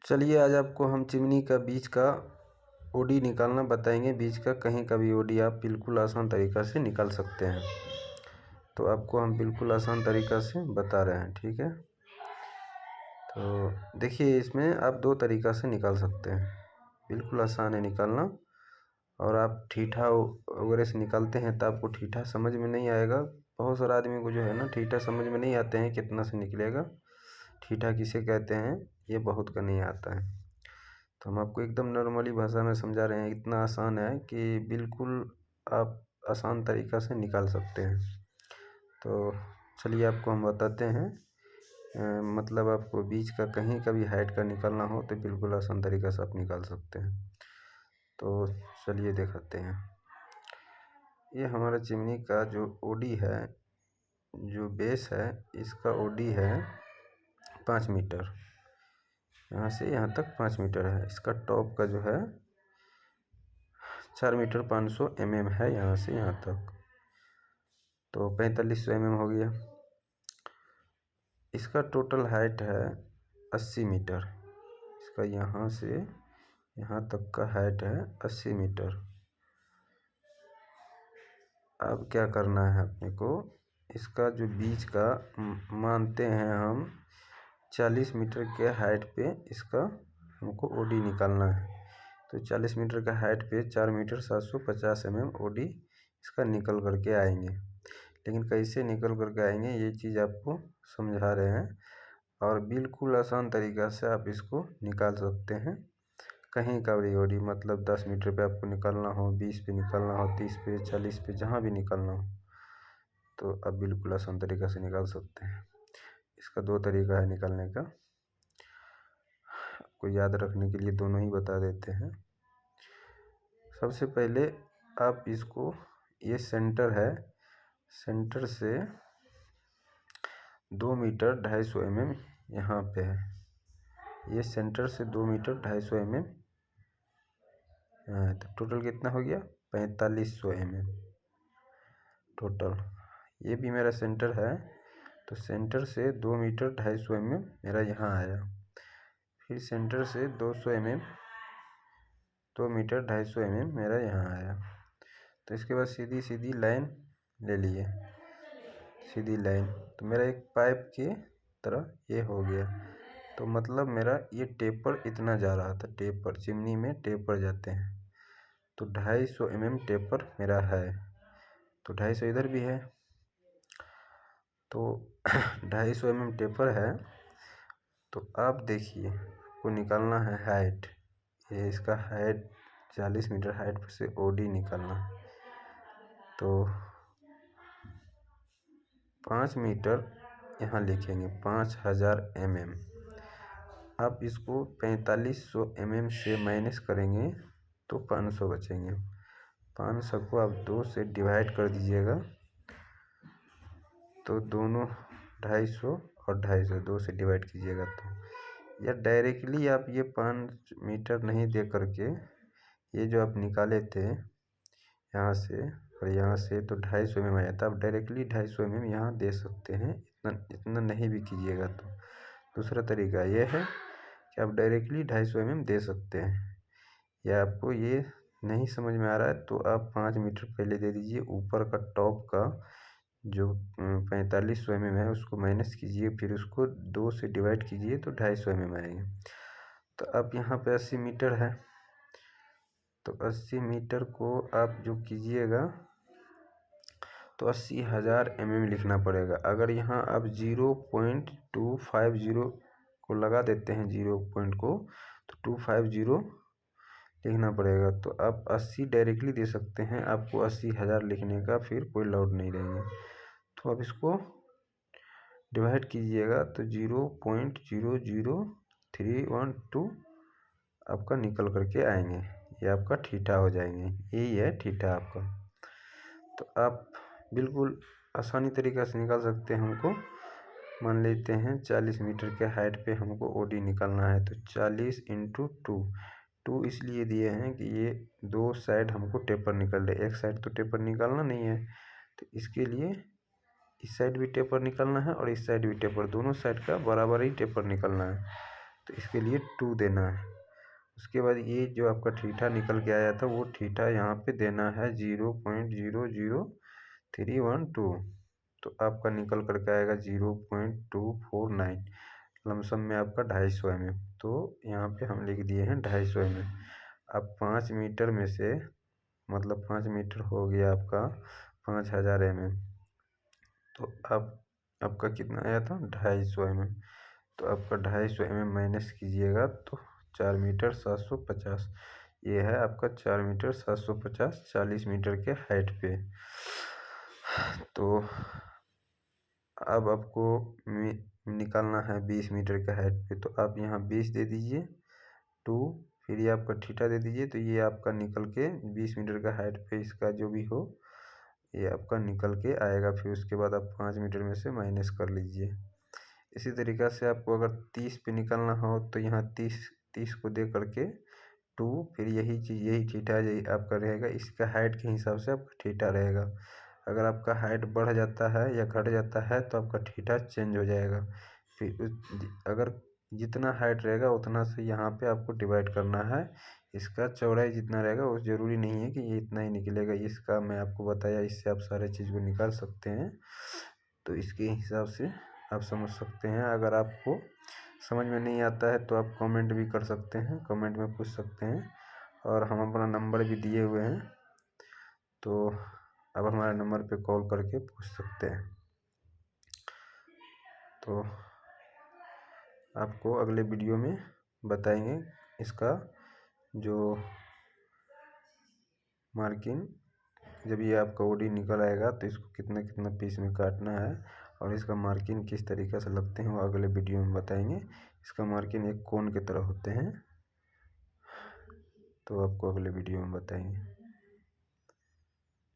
चलिए आज आपको हम चिमनी का बीच का ओडी निकालना बताएंगे। बीच का कहीं का भी ओडी आप बिल्कुल आसान तरीक़ा से निकाल सकते हैं। तो आपको हम बिल्कुल आसान तरीक़ा से बता रहे हैं, ठीक है। तो देखिए इसमें आप दो तरीक़ा से निकाल सकते हैं, बिल्कुल आसान है निकालना। और आप ठीठा वगैरह से निकालते हैं तो आपको ठीठा समझ में नहीं आएगा। बहुत सारे आदमी को जो है ना ठीठा समझ में नहीं आते हैं कितना से निकलेगा, ठीठा किसे कहते हैं, ये बहुत का नहीं आता है। तो हम आपको एकदम नॉर्मली भाषा में समझा रहे हैं। इतना आसान है कि बिल्कुल आप आसान तरीक़ा से निकाल सकते हैं। तो चलिए आपको हम बताते हैं। मतलब आपको बीच का कहीं का भी हाइट का निकालना हो तो बिल्कुल आसान तरीक़ा से आप निकाल सकते हैं। तो चलिए दिखाते हैं। ये हमारा चिमनी का जो ओडी है, जो बेस है, इसका ओडी है 5 मीटर। यहाँ से यहाँ तक 5 मीटर है। इसका टॉप का जो है 4 मीटर 500 mm है, यहाँ से यहाँ तक। तो 4500 mm हो गया। इसका टोटल हाइट है 80 मीटर। इसका यहाँ से यहाँ तक का हाइट है 80 मीटर। अब क्या करना है अपने को, इसका जो बीच का मानते हैं हम 40 मीटर के हाइट पे इसका हमको ओडी निकालना है। तो 40 मीटर का हाइट पे 4 मीटर 750 mm ओडी इसका निकल करके आएंगे। लेकिन कैसे निकल करके आएंगे ये चीज़ आपको समझा रहे हैं। और बिल्कुल आसान तरीक़ा से आप इसको निकाल सकते हैं। कहीं का भी ओडी, मतलब 10 मीटर पे आपको निकालना हो, 20 पे निकालना हो, 30 पे, 40 पे, जहाँ भी निकालना हो तो आप बिल्कुल आसान तरीक़ा से निकाल सकते हैं। इसका दो तरीक़ा है निकालने का, आपको याद रखने के लिए दोनों ही बता देते हैं। सबसे पहले आप इसको, ये सेंटर है, सेंटर से 2 मीटर 250 mm यहाँ पे है। ये सेंटर से 2 मीटर 250 mm तो टोटल कितना हो गया 4500 mm टोटल। ये भी मेरा सेंटर है, तो सेंटर से 2 मीटर 250 mm मेरा यहाँ आया। फिर सेंटर से 200 mm, 2 मीटर 250 mm मेरा यहाँ आया। तो इसके बाद सीधी सीधी लाइन ले लिए, सीधी लाइन। तो मेरा एक पाइप की तरह ये हो गया। तो मतलब मेरा ये टेपर इतना जा रहा था, टेपर चिमनी में टेपर जाते हैं। तो 250 mm टेपर मेरा है। तो 250 इधर भी है, तो 250 mm टेपर है। तो आप देखिए आपको निकालना है हाइट। ये इसका हाइट 40 मीटर हाइट पर से ओडी निकालना। तो 5 मीटर यहाँ लिखेंगे 5000 mm। आप इसको 4500 mm से माइनस करेंगे तो 500 बचेंगे। 500 को आप 2 से डिवाइड कर दीजिएगा तो दोनों 250 और 250 2 से डिवाइड कीजिएगा। तो या डायरेक्टली आप ये 5 मीटर नहीं दे करके, ये जो आप निकाले थे यहाँ से और यहाँ से, तो 250 mm आया था। आप डायरेक्टली 250 mm यहाँ दे सकते हैं। इतना नहीं भी कीजिएगा तो दूसरा तरीका ये है कि आप डायरेक्टली 250 mm दे सकते हैं। या आपको ये नहीं समझ में आ रहा है तो आप 5 मीटर पहले दे दीजिए। ऊपर का टॉप का जो 4500 mm है उसको माइनस कीजिए, फिर उसको 2 से डिवाइड कीजिए तो 250 mm आएंगे। तो अब यहाँ पे 80 मीटर है, तो 80 मीटर को आप जो कीजिएगा तो 80,000 mm लिखना पड़ेगा। अगर यहाँ आप 0.250 को लगा देते हैं, 0 पॉइंट को, तो 250 लिखना पड़ेगा। तो आप 80 डायरेक्टली दे सकते हैं, आपको 80,000 लिखने का फिर कोई लोड नहीं रहेंगे। तो आप इसको डिवाइड कीजिएगा तो 0.00312 आपका निकल करके आएंगे। ये आपका ठीठा हो जाएंगे, यही है ठीठा आपका। तो आप बिल्कुल आसानी तरीक़ा से निकाल सकते हैं। हमको मान लेते हैं 40 मीटर के हाइट पे हमको ओडी निकालना है। तो 40 × 2 इसलिए दिए हैं कि ये दो साइड हमको टेपर निकल रहे, एक साइड तो टेपर निकालना नहीं है। तो इसके लिए इस साइड भी टेपर निकालना है और इस साइड भी टेपर, दोनों साइड का बराबर ही टेपर निकलना है। तो इसके लिए 2 देना है। उसके बाद ये जो आपका थीटा निकल के आया था वो थीटा यहाँ पे देना है 0.00312। तो आपका निकल करके आएगा 0.249, लमसम में आपका 250 mm। तो यहाँ पे हम लिख दिए हैं 250 mm। अब 5 मीटर में से मतलब 5 मीटर हो गया आपका 5000 mm। तो अब आपका कितना आया था 250 mm। तो आपका 250 mm माइनस कीजिएगा तो 4 मीटर 750। ये है आपका 4 मीटर 750 40 मीटर के हाइट पे। तो अब आपको निकालना है 20 मीटर के हाइट पे। तो आप यहाँ 20 दे दीजिए 2, फिर ये आपका थीटा दे दीजिए। तो ये आपका निकल के 20 मीटर का हाइट पे इसका जो भी हो ये आपका निकल के आएगा। फिर उसके बाद आप 5 मीटर में से माइनस कर लीजिए। इसी तरीक़ा से आपको अगर 30 पे निकालना हो तो यहाँ 30 को दे करके 2, फिर यही चीज़ यही थीटा यही आपका रहेगा। इसका हाइट के हिसाब से आपका थीटा रहेगा। अगर आपका हाइट बढ़ जाता है या घट जाता है तो आपका थीटा चेंज हो जाएगा। फिर अगर जितना हाइट रहेगा उतना से यहाँ पे आपको डिवाइड करना है। इसका चौड़ाई जितना रहेगा वो ज़रूरी नहीं है कि ये इतना ही निकलेगा। इसका मैं आपको बताया, इससे आप सारे चीज़ को निकाल सकते हैं। तो इसके हिसाब से आप समझ सकते हैं। अगर आपको समझ में नहीं आता है तो आप कमेंट भी कर सकते हैं, कमेंट में पूछ सकते हैं। और हम अपना नंबर भी दिए हुए हैं, तो आप हमारे नंबर पे कॉल करके पूछ सकते हैं। तो आपको अगले वीडियो में बताएंगे इसका जो मार्किंग, जब ये आपका ओडी निकल आएगा तो इसको कितना कितना पीस में काटना है और इसका मार्किंग किस तरीक़े से लगते हैं वो अगले वीडियो में बताएंगे। इसका मार्किंग एक कोन की तरह होते हैं, तो आपको अगले वीडियो में बताएंगे।